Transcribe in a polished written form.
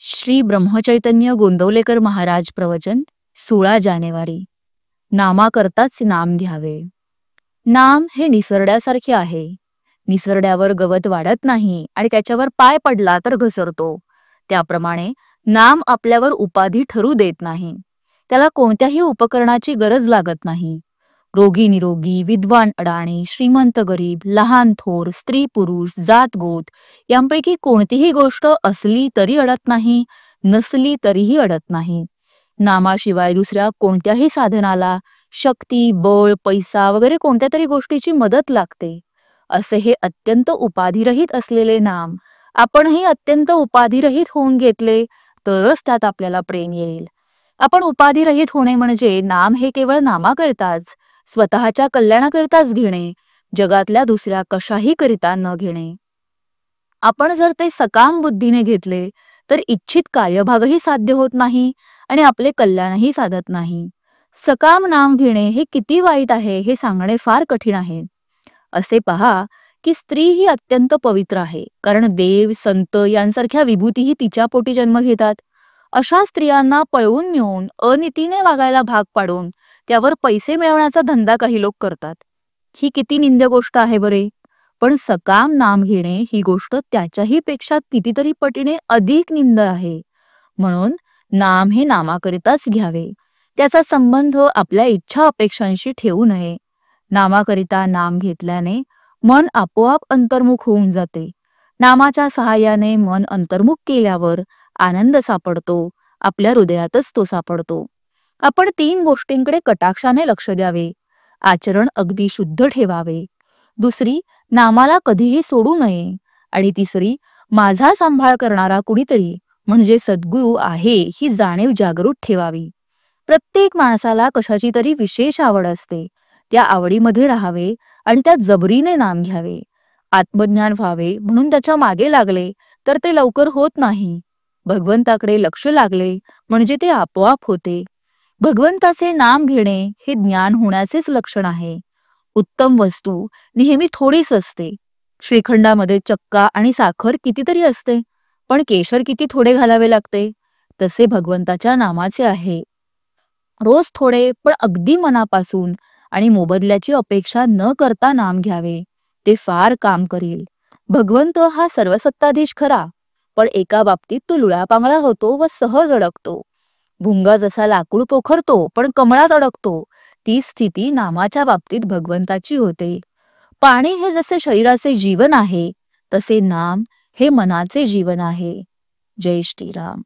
श्री ब्रह्मचैतन्य गोंदवलेकर महाराज प्रवचन 16 जानेवारी. नामाकरताच नाम घ्यावे. नाम हे निसरड्यासारखे आहे. निसरड्यावर गवत वाढत नाही आणि त्याच्यावर पाय पडला तर घसरतो. त्याप्रमाणे नाम आपल्यावर उपाधी ठरू देत नाही. त्याला कोणत्याही उपकरणाची गरज लागत नाही. रोगी निरोगी, विद्वान अडाणी, श्रीमंत गरीब, लहान थोर, स्त्री पुरुष, जात गोत यांपैकी कोणतीही गोष्ट असली तरी अडत नाही, नसली तरीही अडत नाही. नामाशिवाय दुसऱ्या कोणत्याही साधनाला शक्ती, बळ, पैसा वगैरे कोणत्या तरी गोष्टीची मदत लागते. असे हे अत्यंत उपाधिरहित असलेले नाम आपणही अत्यंत उपाधिरहित होऊन घेतले तरच त्यात आपल्याला प्रेम येईल. आपण उपाधिरहित होणे म्हणजे नाम हे केवळ नामाकरताच, स्वतःच्या कल्याणाकरताच घेणे, जगातल्या दुसऱ्या कशाही करिता न घेणे. आपण जर ते सकाम बुद्धीने घेतले तर इच्छित कार्यभागही साध्य होत नाही आणि आपले कल्याणही साधत नाही. सकाम नाम घेणे हे किती वाईट आहे हे सांगणे फार कठीण आहे. असे पहा की स्त्री ही अत्यंत पवित्र आहे, कारण देव संत यांसारख्या विभूतीही तिच्या पोटी जन्म घेतात. अशा स्त्रियांना पळवून नेऊन अनितीने वागायला भाग पाडून त्यावर पैसे मिळवण्याचा धंदा काही लोक करतात. ही किती निंद्य गोष्ट आहे बरे. पण सकाम नाम घेणे ही गोष्ट त्याच्याही पेक्षा कितीतरी पटीने अधिक निंद आहे. म्हणून नाम हे नामाकरिताच घ्यावे. त्याचा संबंध आपल्या इच्छा अपेक्षांशी ठेवू नये. नामाकरिता नाम घेतल्याने मन आपोआप अंतर्मुख होऊन जाते. नामाच्या सहाय्याने मन अंतर्मुख केल्यावर आनंद सापडतो. आपल्या हृदयातच तो सापडतो. आपण 3 गोष्टींकडे कटाक्षाने लक्ष द्यावे. आचरण अगदी शुद्ध ठेवावे. दुसरी, नामाला कधीही सोडू नये. आणि तिसरी, माझा सांभाळ करणारा कुणीतरी म्हणजे सद्गुरू आहे ही जाणीव जागृत ठेवावी. प्रत्येक माणसाला कशाची तरी विशेष आवड असते. त्या आवडीमध्ये राहावे आणि त्या जबरीने नाम घ्यावे. आत्मज्ञान व्हावे म्हणून त्याच्या मागे लागले तर ते लवकर होत नाही. भगवंताकडे लक्ष लागले म्हणजे ते आपोआप होते. भगवंताचे नाम घेणे हे ज्ञान होण्याचेच लक्षण आहे. उत्तम वस्तू नेहमी थोडीच असते. श्रीखंडामध्ये चक्का आणि साखर कितीतरी असते, पण केशर किती थोडे घालावे लागते. तसे भगवंताच्या नामाचे आहे. रोज थोडे पण अगदी मनापासून आणि मोबदल्याची अपेक्षा न करता नाम घ्यावे. ते फार काम करील. भगवंत हा सर्वसत्ताधीश खरा, पण एका बाबतीत तो लुळापांगळा होतो व सहज अडकतो. भुंगा जसा लाकूड पोखरतो पण कमळात अडकतो, ती स्थिती नामाच्या बाबतीत भगवंताची होते. पाणी हे जसे शरीराचे जीवन आहे, तसे नाम हे मनाचे जीवन आहे. जय श्रीराम.